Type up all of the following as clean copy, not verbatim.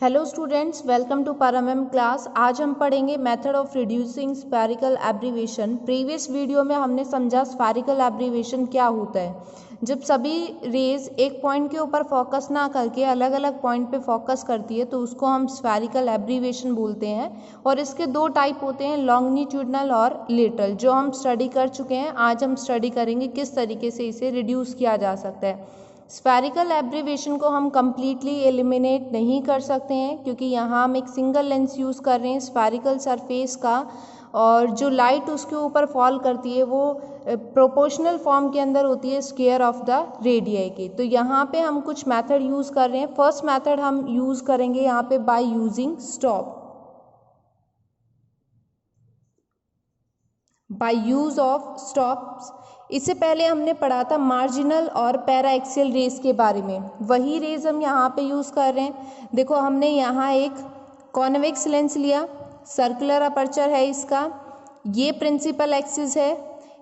Hello students, welcome to परमएम क्लास। आज हम पढ़ेंगे method of reducing spherical aberration. Previous video में हमने समझा स्फेरिकल एब्रीवेशन क्या होता है। जब सभी रेज एक पॉइंट के ऊपर फोकस ना करके अलग अलग पॉइंट पे फोकस करती है तो उसको हम स्फेरिकल एब्रीवेशन बोलते हैं। और इसके दो टाइप होते हैं, लॉन्गिट्यूडनल और लेटरल, जो हम स्टडी कर चुके हैं। आज हम स्टडी करेंगे किस तरीके से इसे रिड्यूस किया जा सकता है। स्फेरिकल एब्रीवेशन को हम कम्प्लीटली एलिमिनेट नहीं कर सकते हैं क्योंकि यहाँ हम एक सिंगल लेंस यूज़ कर रहे हैं स्फेरिकल सरफेस का, और जो लाइट उसके ऊपर फॉल करती है वो प्रोपोर्शनल फॉर्म के अंदर होती है स्क्वायर ऑफ द रेडियाई के। तो यहाँ पे हम कुछ मेथड यूज़ कर रहे हैं। फर्स्ट मेथड हम यूज़ करेंगे यहाँ पे by using stop, by use of stops. इससे पहले हमने पढ़ा था मार्जिनल और पैरा एक्सियल रेज के बारे में, वही रेज हम यहाँ पे यूज़ कर रहे हैं। देखो, हमने यहाँ एक कॉन्वेक्स लेंस लिया, सर्कुलर अपर्चर है इसका, ये प्रिंसिपल एक्सिस है।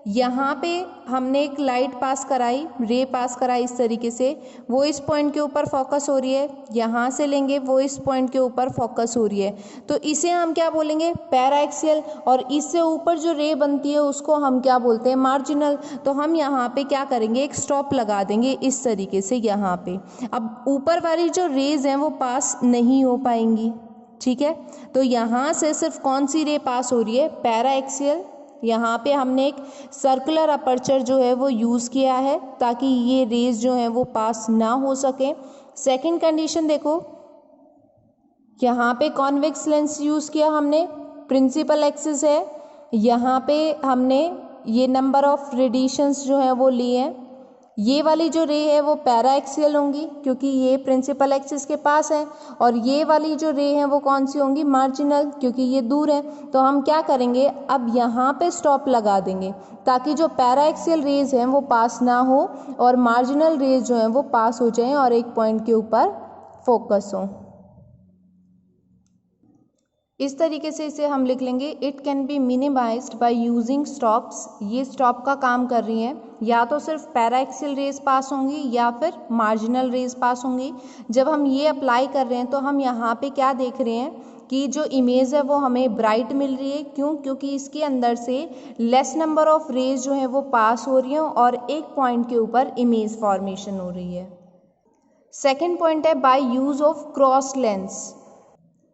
यहाँ पे हमने एक लाइट पास कराई, रे पास कराई इस तरीके से, वो इस पॉइंट के ऊपर फोकस हो रही है। यहाँ से लेंगे, वो इस पॉइंट के ऊपर फोकस हो रही है, तो इसे हम क्या बोलेंगे, पैरा एक्सियल। और इससे ऊपर जो रे बनती है उसको हम क्या बोलते हैं, मार्जिनल। तो हम यहाँ पे क्या करेंगे, एक स्टॉप लगा देंगे इस तरीके से यहाँ पे। अब ऊपर वाली जो रेज हैं वो पास नहीं हो पाएंगी, ठीक है। तो यहाँ से सिर्फ कौन सी रे पास हो रही है, पैरा एक्सियल। यहाँ पे हमने एक सर्कुलर अपर्चर जो है वो यूज़ किया है ताकि ये रेज जो है वो पास ना हो सके। सेकंड कंडीशन देखो, यहाँ पे कॉन्वेक्स लेंस यूज़ किया हमने, प्रिंसिपल एक्सिस है। यहाँ पे हमने ये नंबर ऑफ रेडिएशंस जो है वो लिए हैं। ये वाली जो रे है वो पैरा एक्सियल होंगी क्योंकि ये प्रिंसिपल एक्सिस के पास है, और ये वाली जो रे है वो कौन सी होंगी, मार्जिनल, क्योंकि ये दूर है। तो हम क्या करेंगे, अब यहाँ पे स्टॉप लगा देंगे ताकि जो पैरा एक्सियल रेज हैं वो पास ना हो और मार्जिनल रेज जो हैं वो पास हो जाएं और एक पॉइंट के ऊपर फोकस हो। इस तरीके से इसे हम लिख लेंगे, it can be minimised by using stops. ये स्टॉप का काम कर रही हैं, या तो सिर्फ पैरा एक्सियल रेज पास होंगी या फिर मार्जिनल रेज पास होंगी। जब हम ये अप्लाई कर रहे हैं तो हम यहाँ पे क्या देख रहे हैं कि जो इमेज है वो हमें ब्राइट मिल रही है। क्यों? क्योंकि इसके अंदर से लेस नंबर ऑफ रेज जो है वो पास हो रही हैं और एक पॉइंट के ऊपर इमेज फॉर्मेशन हो रही है। सेकेंड पॉइंट है by use of cross lens.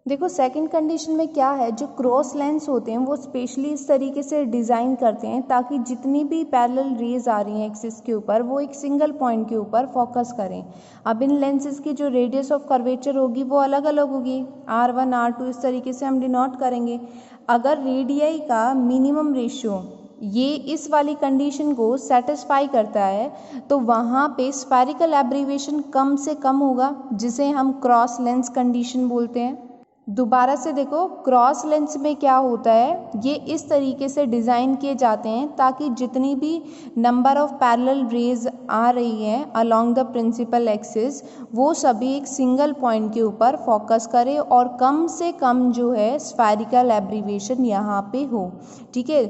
देखो, सेकंड कंडीशन में क्या है, जो क्रॉस लेंस होते हैं वो स्पेशली इस तरीके से डिज़ाइन करते हैं ताकि जितनी भी पैरेलल रेज आ रही हैं एक्सिस के ऊपर वो एक सिंगल पॉइंट के ऊपर फोकस करें। अब इन लेंसेज की जो रेडियस ऑफ कर्वेचर होगी वो अलग अलग होगी, R1 R2 इस तरीके से हम डिनोट करेंगे। अगर रेडियाई का मिनिमम रेशियो ये इस वाली कंडीशन को सेटिस्फाई करता है तो वहाँ पे स्फेरिकल एब्रीवेशन कम से कम होगा, जिसे हम क्रॉस लेंस कंडीशन बोलते हैं। दोबारा से देखो, क्रॉस लेंस में क्या होता है, ये इस तरीके से डिज़ाइन किए जाते हैं ताकि जितनी भी नंबर ऑफ पैरेलल रेज आ रही हैं अलोंग द प्रिंसिपल एक्सिस वो सभी एक सिंगल पॉइंट के ऊपर फोकस करे और कम से कम जो है स्फेरिकल एब्रीवेशन यहाँ पे हो, ठीक है।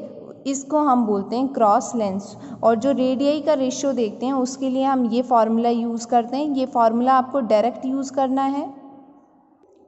इसको हम बोलते हैं क्रॉस लेंस। और जो रेडियाई का रेशियो देखते हैं उसके लिए हम ये फार्मूला यूज़ करते हैं। ये फार्मूला आपको डायरेक्ट यूज़ करना है।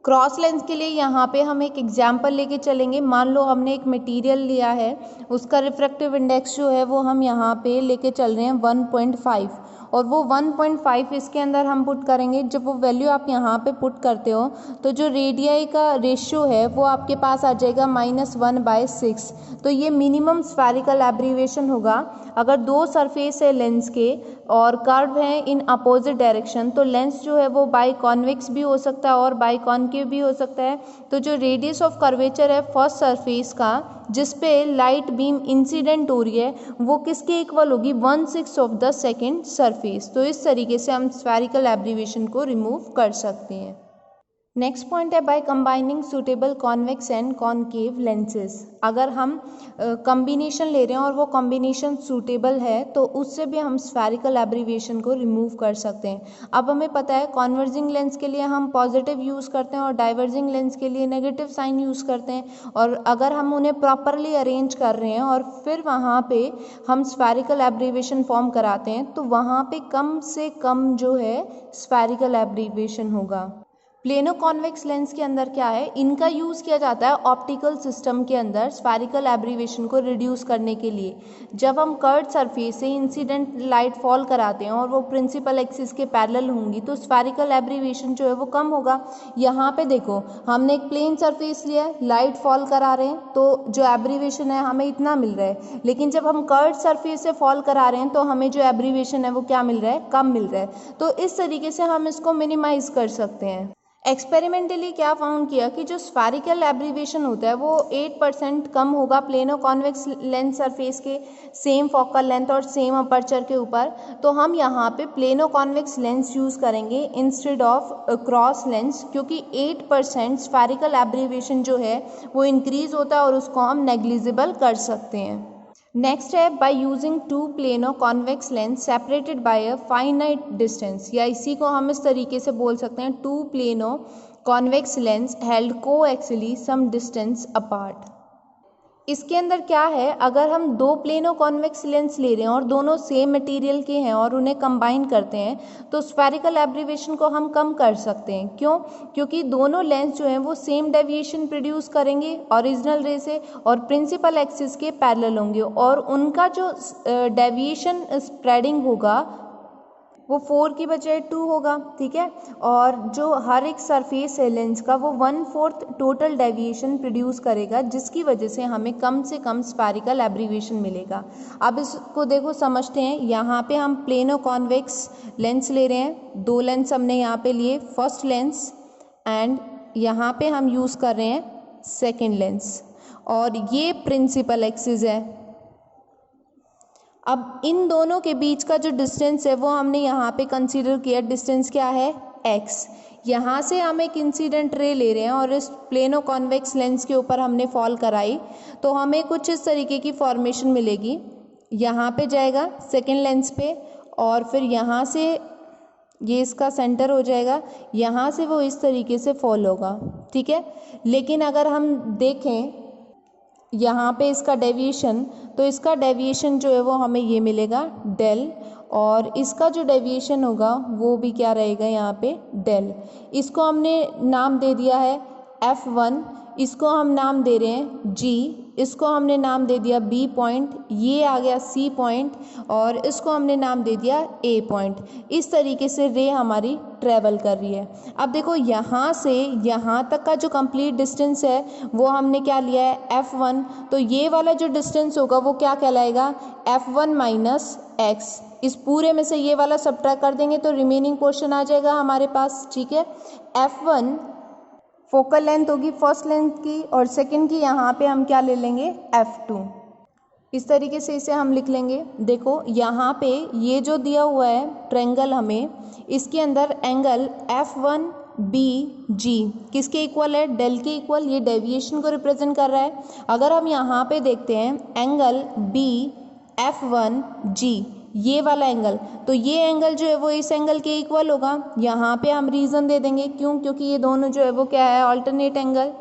क्रॉस लेंस के लिए यहाँ पे हम एक एग्जाम्पल लेके चलेंगे। मान लो हमने एक मटेरियल लिया है, उसका रिफ्रैक्टिव इंडेक्स जो है वो हम यहाँ पे लेके चल रहे हैं 1.5, और वो 1.5 इसके अंदर हम पुट करेंगे। जब वो वैल्यू आप यहाँ पे पुट करते हो तो जो रेडियाई का रेशियो है वो आपके पास आ जाएगा -1/6। तो ये मिनिमम स्फेरिकल एब्रीवेशन होगा। अगर दो सरफेस है लेंस के और कर्व है इन अपोजिट डायरेक्शन तो लेंस जो है वो बाई कॉन्वेक्स भी हो सकता है और बाई कॉन्केव भी हो सकता है। तो जो रेडियस ऑफ कर्वेचर है फर्स्ट सरफेस का जिस पे लाइट बीम इंसिडेंट हो रही है वो किसके इक्वल होगी, 1/6 ऑफ द सेकेंड सरफेस। तो इस तरीके से हम स्फेरिकल एब्रीवेशन को रिमूव कर सकते हैं। नेक्स्ट पॉइंट है by combining suitable convex and concave lenses. अगर हम कॉम्बिनेशन ले रहे हैं और वो कॉम्बिनेशन सूटेबल है तो उससे भी हम स्फेरिकल एब्रीवेशन को रिमूव कर सकते हैं। अब हमें पता है कॉन्वर्जिंग लेंस के लिए हम पॉजिटिव यूज़ करते हैं और डाइवर्जिंग लेंस के लिए नेगेटिव साइन यूज़ करते हैं। और अगर हम उन्हें प्रॉपरली अरेंज कर रहे हैं और फिर वहाँ पे हम स्फेरिकल एब्रीवेशन फॉर्म कराते हैं तो वहाँ पे कम से कम जो है स्फेरिकल एब्रीवेशन होगा। प्लेनो कॉन्वेक्स लेंस के अंदर क्या है, इनका यूज़ किया जाता है ऑप्टिकल सिस्टम के अंदर स्फेरिकल एब्रीवेशन को रिड्यूस करने के लिए। जब हम कर्व सरफेस से इंसिडेंट लाइट फॉल कराते हैं और वो प्रिंसिपल एक्सिस के पैरेलल होंगी तो स्फेरिकल एब्रीवेशन जो है वो कम होगा। यहाँ पे देखो हमने एक प्लेन सरफेस लिया है, लाइट फॉल करा रहे हैं तो जो एब्रीवेशन है हमें इतना मिल रहा है, लेकिन जब हम कर्व सरफेस से फॉल करा रहे हैं तो हमें जो एब्रीवेशन है वो क्या मिल रहा है, कम मिल रहा है। तो इस तरीके से हम इसको मिनिमाइज कर सकते हैं। एक्सपेरिमेंटली क्या फाउंड किया कि जो स्फेरिकल एब्रीवेशन होता है वो 8% कम होगा प्लेनो कॉन्वेक्स लेंस सरफेस के सेम फोकल लेंथ और सेम अपर्चर के ऊपर। तो हम यहाँ पे प्लेनो कॉन्वेक्स लेंस यूज़ करेंगे इंस्टेड ऑफ क्रॉस लेंस, क्योंकि 8% स्फेरिकल एब्रीवेशन जो है वो इंक्रीज होता है और उसको हम नेग्लिजिबल कर सकते हैं। नेक्स्ट है by using two plano convex lens separated by a finite distance, या इसी को हम इस तरीके से बोल सकते हैं two plano convex lens held coaxially some distance apart. इसके अंदर क्या है, अगर हम दो प्लेनो कॉन्वेक्स लेंस ले रहे हैं और दोनों सेम मटेरियल के हैं और उन्हें कंबाइन करते हैं तो स्फेरिकल एब्रीवेशन को हम कम कर सकते हैं। क्यों? क्योंकि दोनों लेंस जो हैं वो सेम डेविएशन प्रोड्यूस करेंगे ओरिजिनल रे से और प्रिंसिपल एक्सिस के पैरेलल होंगे और उनका जो डेविएशन स्प्रेडिंग होगा वो 4 की बजाय 2 होगा, ठीक है। और जो हर एक सरफेस है लेंस का वो 1/4 टोटल डेविएशन प्रोड्यूस करेगा, जिसकी वजह से हमें कम से कम स्फेरिकल एब्रीवेशन मिलेगा। अब इसको देखो समझते हैं। यहाँ पे हम प्लेनो कॉन्वेक्स लेंस ले रहे हैं, दो लेंस हमने यहाँ पे लिए, फर्स्ट लेंस एंड यहाँ पे हम यूज़ कर रहे हैं सेकेंड लेंस और ये प्रिंसिपल एक्सिस है। अब इन दोनों के बीच का जो डिस्टेंस है वो हमने यहाँ पे कंसीडर किया, डिस्टेंस क्या है, x। यहाँ से हम एक इंसिडेंट रे ले रहे हैं और इस प्लेनो कॉन्वेक्स लेंस के ऊपर हमने फॉल कराई तो हमें कुछ इस तरीके की फॉर्मेशन मिलेगी। यहाँ पे जाएगा सेकेंड लेंस पे और फिर यहाँ से ये इसका सेंटर हो जाएगा, यहाँ से वो इस तरीके से फॉल होगा, ठीक है। लेकिन अगर हम देखें यहाँ पे इसका डेविएशन, तो इसका डेविएशन जो है वो हमें ये मिलेगा डेल, और इसका जो डेविएशन होगा वो भी क्या रहेगा यहाँ पे डेल। इसको हमने नाम दे दिया है F1, इसको हम नाम दे रहे हैं G, इसको हमने नाम दे दिया B पॉइंट, ये आ गया C पॉइंट और इसको हमने नाम दे दिया A पॉइंट। इस तरीके से रे हमारी ट्रेवल कर रही है। अब देखो यहाँ से यहाँ तक का जो कंप्लीट डिस्टेंस है वो हमने क्या लिया है F1, तो ये वाला जो डिस्टेंस होगा वो क्या कहलाएगा, F1 माइनस एक्स। इस पूरे में से ये वाला सब्ट्रैक्ट कर देंगे तो रिमेनिंग पोर्शन आ जाएगा हमारे पास, ठीक है। F1 फोकल लेंथ होगी फर्स्ट लेंथ की और सेकंड की यहाँ पे हम क्या ले लेंगे F2। इस तरीके से इसे हम लिख लेंगे। देखो यहाँ पे ये जो दिया हुआ है ट्रायंगल हमें, इसके अंदर एंगल F1 BG किसके इक्वल है, डेल के इक्वल, ये डेविएशन को रिप्रेजेंट कर रहा है। अगर हम यहाँ पे देखते हैं एंगल BF1G, ये वाला एंगल, तो ये एंगल जो है वो इस एंगल के इक्वल होगा। यहाँ पे हम रीज़न दे देंगे क्यों, क्योंकि ये दोनों जो है वो क्या है, अल्टरनेट एंगल।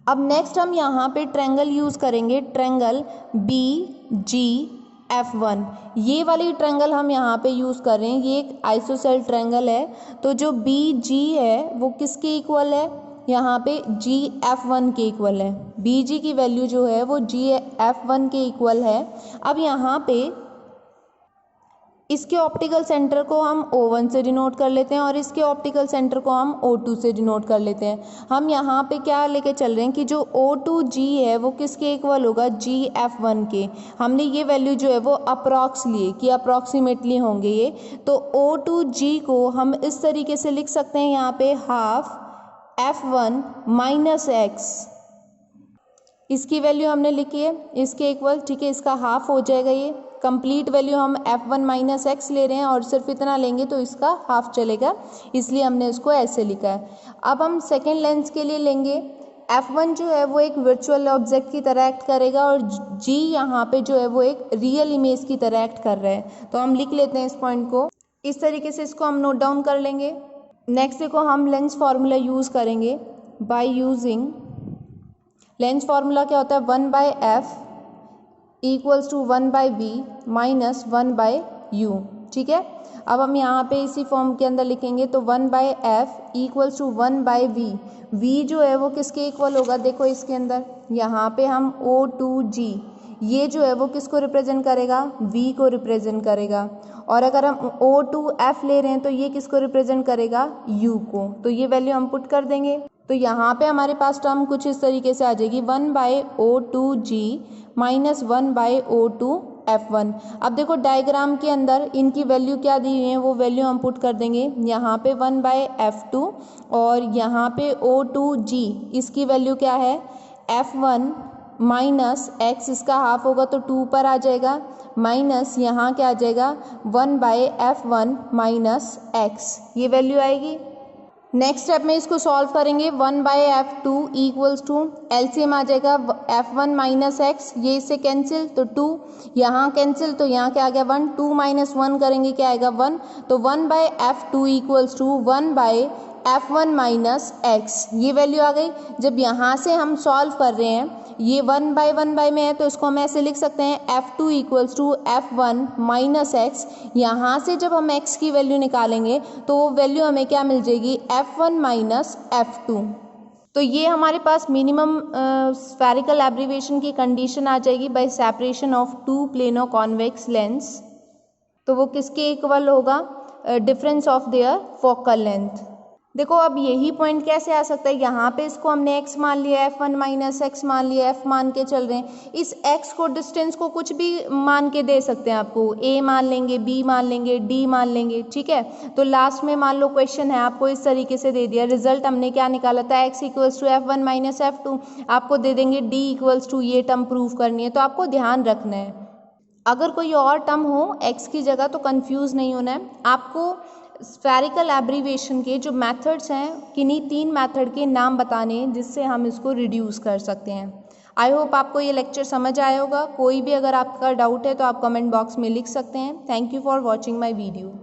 अब नेक्स्ट हम यहाँ पे ट्रायंगल यूज़ करेंगे, ट्रायंगल BGF1, ये वाली ट्रायंगल हम यहाँ पे यूज़ कर रहे हैं, ये एक आइसोसेल ट्रायंगल है। तो जो BG है वो किसके इक्वल है, यहाँ पे GF1 के इक्वल है। BG की वैल्यू जो है वो GF1 के इक्वल है। अब यहाँ पे इसके ऑप्टिकल सेंटर को हम O1 से डिनोट कर लेते हैं और इसके ऑप्टिकल सेंटर को हम O2 से डिनोट कर लेते हैं। हम यहाँ पे क्या लेके चल रहे हैं कि जो O2G है वो किसके इक्वल होगा, GF1 के। हमने ये वैल्यू जो है वो अप्रॉक्स लिए कि अप्रॉक्सीमेटली होंगे ये, तो O2G को हम इस तरीके से लिख सकते हैं यहाँ पे हाफ F1 माइनस एक्स, इसकी वैल्यू हमने लिखी है इसके इक्वल, ठीक है। इसका हाफ हो जाएगा, ये कंप्लीट वैल्यू हम F1 माइनस एक्स ले रहे हैं और सिर्फ इतना लेंगे तो इसका हाफ चलेगा, इसलिए हमने इसको ऐसे लिखा है। अब हम सेकेंड लेंस के लिए लेंगे, F1 जो है वो एक वर्चुअल ऑब्जेक्ट की तरह एक्ट करेगा और G यहाँ पे जो है वो एक रियल इमेज की तरह एक्ट कर रहा है। तो हम लिख लेते हैं इस पॉइंट को, इस तरीके से इसको हम नोट डाउन कर लेंगे। नेक्स्ट देखो हम लेंस फार्मूला यूज़ करेंगे, बाय यूजिंग लेंस फार्मूला क्या होता है, 1/f equals to 1/b minus 1/u, ठीक है। अब हम यहाँ पे इसी फॉर्म के अंदर लिखेंगे तो 1/f equals to 1/v। v जो है वो किसके इक्वल होगा, देखो इसके अंदर यहाँ पे हम O2G, ये जो है वो किसको रिप्रेजेंट करेगा, v को रिप्रेजेंट करेगा। और अगर हम O2F ले रहे हैं तो ये किसको रिप्रेजेंट करेगा, u को। तो ये वैल्यू हम पुट कर देंगे तो यहाँ पे हमारे पास टर्म कुछ इस तरीके से आ जाएगी 1/O2G माइनस 1/O2F1। अब देखो डायग्राम के अंदर इनकी वैल्यू क्या दी हुई है, वो वैल्यू हम पुट कर देंगे। यहाँ पे 1/F2 और यहाँ पे O2G, इसकी वैल्यू क्या है F1 माइनस x, इसका हाफ होगा तो 2 पर आ जाएगा, माइनस यहाँ क्या आ जाएगा 1/F1 माइनस x, ये वैल्यू आएगी। नेक्स्ट स्टेप में इसको सॉल्व करेंगे 1/F2 इक्वल्स टू एलसीएम आ जाएगा F1 माइनस x, ये इससे कैंसिल तो 2, यहाँ कैंसिल तो यहाँ क्या आ गया 1, 2 माइनस 1 करेंगे क्या आएगा 1, तो 1/F2 equals to 1/F1 minus x, ये वैल्यू आ गई। जब यहाँ से हम सॉल्व कर रहे हैं, ये 1/1 में है तो इसको हम ऐसे लिख सकते हैं F2 equals to F1 minus x। यहाँ से जब हम x की वैल्यू निकालेंगे तो वो वैल्यू हमें क्या मिल जाएगी F1 माइनस F2। तो ये हमारे पास मिनिमम स्फेरिकल एब्रीवेशन की कंडीशन आ जाएगी by separation of two plano convex lens. तो वो किसके इक्वल होगा, difference of their focal length. देखो अब यही पॉइंट कैसे आ सकता है, यहाँ पे इसको हमने x मान लिया, F1 माइनस x मान लिया, f मान के चल रहे हैं। इस x को, डिस्टेंस को कुछ भी मान के दे सकते हैं आपको, a मान लेंगे, b मान लेंगे, d मान लेंगे, ठीक है। तो लास्ट में मान लो क्वेश्चन है आपको इस तरीके से दे दिया, रिजल्ट हमने क्या निकाला था x equals to F1 minus F2, आपको दे देंगे d इक्वल्स टू, ये टर्म प्रूव करनी है। तो आपको ध्यान रखना है अगर कोई और टर्म हो x की जगह तो कंफ्यूज नहीं होना है आपको। स्फेरिकल एब्रीवेशन के जो मेथड्स हैं, किन्हीं 3 मेथड के नाम बताने हैं जिससे हम इसको रिड्यूस कर सकते हैं। आई होप आपको ये लेक्चर समझ आया होगा। कोई भी अगर आपका डाउट है तो आप कमेंट बॉक्स में लिख सकते हैं। Thank you for watching my video.